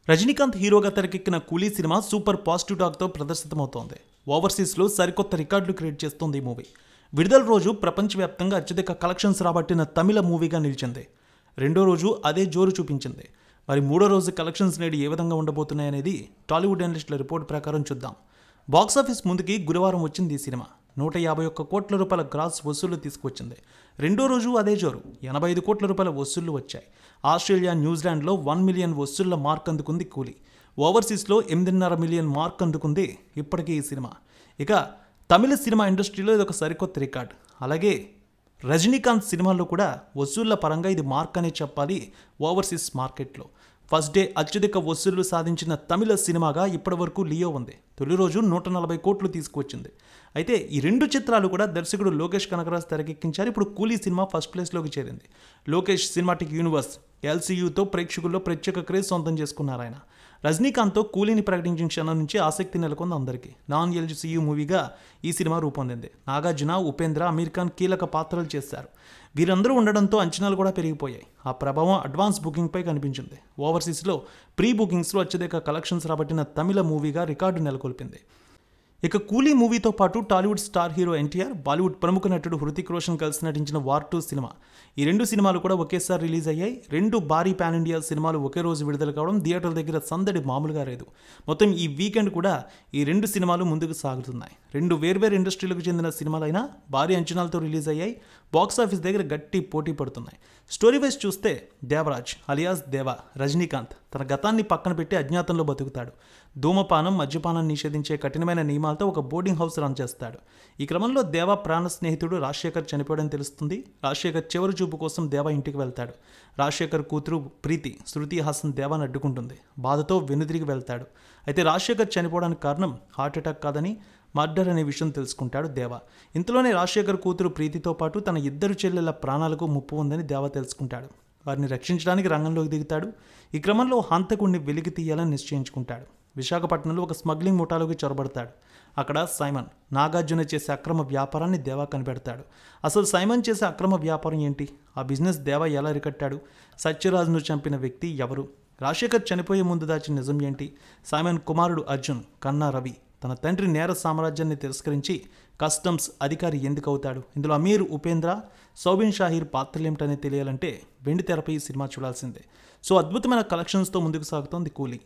రజనీకాంత్ హీరోగా తెరకెక్కిన కూలీ సినిమా సూపర్ పాజిటివ్ టాక్తో ప్రదర్శితమవుతోంది. ఓవర్సీస్లో సరికొత్త రికార్డులు క్రియేట్ చేస్తోంది ఈ మూవీ. విడుదల రోజు ప్రపంచవ్యాప్తంగా అత్యధిక కలెక్షన్స్ రాబట్టిన తమిళ మూవీగా నిలిచింది. రెండో రోజు అదే జోరు చూపించింది. మరి మూడో రోజు కలెక్షన్స్ నేడు ఏ విధంగా ఉండబోతున్నాయనేది టాలీవుడ్ అనలిస్టుల రిపోర్ట్ ప్రకారం చూద్దాం. బాక్సాఫీస్ ముందుకి గురువారం వచ్చింది ఈ సినిమా. 151 కోట్ల రూపాయల గ్రాస్ వసూళ్లు తీసుకువచ్చింది. రెండో రోజు అదే జోరు 85 కోట్ల రూపాయల వసూళ్లు వచ్చాయి. ఆస్ట్రేలియా, న్యూజిలాండ్లో 1 మిలియన్ వసూళ్ల మార్క్ అందుకుంది కూలీ. ఓవర్సీస్లో 8.5 మిలియన్ మార్క్ అందుకుంది ఇప్పటికీ ఈ సినిమా. ఇక తమిళ సినిమా ఇండస్ట్రీలో ఇది ఒక సరికొత్త రికార్డ్. అలాగే రజనీకాంత్ సినిమాల్లో కూడా వసూళ్ల పరంగా ఇది మార్క్ అనే చెప్పాలి. ఓవర్సీస్ మార్కెట్లో ఫస్ట్ డే అత్యధిక వసూళ్లు సాధించిన తమిళ సినిమాగా ఇప్పటివరకు లియో ఉంది. తొలి రోజు 140 కోట్లు తీసుకువచ్చింది. అయితే ఈ రెండు చిత్రాలు కూడా దర్శకుడు లోకేష్ కనగరాజ్ తెరకెక్కించారు. ఇప్పుడు కూలీ సినిమా ఫస్ట్ ప్లేస్లోకి చేరింది. లోకేష్ సినిమాటిక్ యూనివర్స్ ఎల్సీయూతో ప్రేక్షకుల్లో ప్రత్యేక క్రేజ్ సొంతం చేసుకున్నారు ఆయన. రజనీకాంత్తో కూలీని ప్రకటించిన క్షణం నుంచి ఆసక్తి నెలకొంది అందరికీ. నాన్ ఎల్సీయూ మూవీగా ఈ సినిమా రూపొందింది. నాగార్జున, ఉపేంద్ర, అమీర్ ఖాన్ కీలక పాత్రలు చేశారు. వీరందరూ ఉండడంతో అంచనాలు కూడా పెరిగిపోయాయి. ఆ ప్రభావం అడ్వాన్స్ బుకింగ్పై కనిపించింది. ఓవర్సీస్లో ప్రీ బుకింగ్స్లో అత్యధిక కలెక్షన్స్ రాబట్టిన తమిళ మూవీగా రికార్డు నెలకొల్పింది. ఇక కూలీ మూవీతో పాటు టాలీవుడ్ స్టార్ హీరో ఎన్టీఆర్, బాలీవుడ్ ప్రముఖ నటుడు హృతిక్ రోషన్ కలిసి నటించిన వార్ 2 సినిమా, ఈ రెండు సినిమాలు కూడా ఒకేసారి రిలీజ్ అయ్యాయి. రెండు భారీ పాన్ ఇండియా సినిమాలు ఒకే రోజు విడుదల కావడం థియేటర్ల దగ్గర సందడి మామూలుగా లేదు. మొత్తం ఈ వీకెండ్ కూడా ఈ రెండు సినిమాలు ముందుకు సాగుతున్నాయి. రెండు వేర్వేరు ఇండస్ట్రీలకు చెందిన సినిమాలైనా భారీ అంచనాలతో రిలీజ్ అయ్యాయి. బాక్సాఫీస్ దగ్గర గట్టి పోటీ పడుతున్నాయి. స్టోరీ వైజ్ చూస్తే దేవరాజ్ అలియాస్ దేవా రజనీకాంత్ తన గతాన్ని పక్కన పెట్టి అజ్ఞాతంలో బతుకుతాడు. ధూమపానం, మద్యపానం నిషేధించే కఠినమైన నియమాలతో ఒక బోర్డింగ్ హౌస్ రన్ చేస్తాడు. ఈ క్రమంలో దేవా ప్రాణ స్నేహితుడు రాజశేఖర్ చనిపోవడం తెలుస్తుంది. రాజశేఖర్ చివరి చూపు కోసం దేవా ఇంటికి వెళ్తాడు. రాజశేఖర్ కూతురు ప్రీతి, శృతి హాసన్ దేవాని అడ్డుకుంటుంది. బాధతో వెనుదిరిగి వెళ్తాడు. అయితే రాజశేఖర్ చనిపోవడానికి కారణం హార్ట్అటాక్ కాదని మర్డర్ అనే విషయం తెలుసుకుంటాడు దేవా. ఇంతలోనే రాజశేఖర్ కూతురు ప్రీతితో పాటు తన ఇద్దరు చెల్లెళ్ల ప్రాణాలకు ముప్పు ఉందని దేవా తెలుసుకుంటాడు. వారిని రక్షించడానికి రంగంలోకి దిగుతాడు. ఈ క్రమంలో హంతకుడిని వెలికి తీయాలని నిశ్చయించుకుంటాడు. విశాఖపట్నంలో ఒక స్మగ్లింగ్ ముఠాలోకి చొరబడతాడు. అక్కడ సైమన్, నాగార్జున చేసే అక్రమ వ్యాపారాన్ని దేవా కనిపెడతాడు. అసలు సైమన్ చేసే అక్రమ వ్యాపారం ఏంటి? ఆ బిజినెస్ దేవా ఎలా అరికట్టాడు? సత్యరాజ్ను చంపిన వ్యక్తి ఎవరు? రాజశేఖర్ చనిపోయే ముందు దాచిన నిజం ఏంటి? సైమన్ కుమారుడు అర్జున్, కన్నా రవి తన తండ్రి నేర సామ్రాజ్యాన్ని తిరస్కరించి కస్టమ్స్ అధికారి ఎందుకు అవుతాడు? ఇందులో అమీర్, ఉపేంద్ర, సౌబిన్ షాహీర్ పాత్రలేమిటనే తెలియాలంటే వెండి తెరపై ఈ సినిమా చూడాల్సిందే. సో అద్భుతమైన కలెక్షన్స్తో ముందుకు సాగుతోంది కూలీ.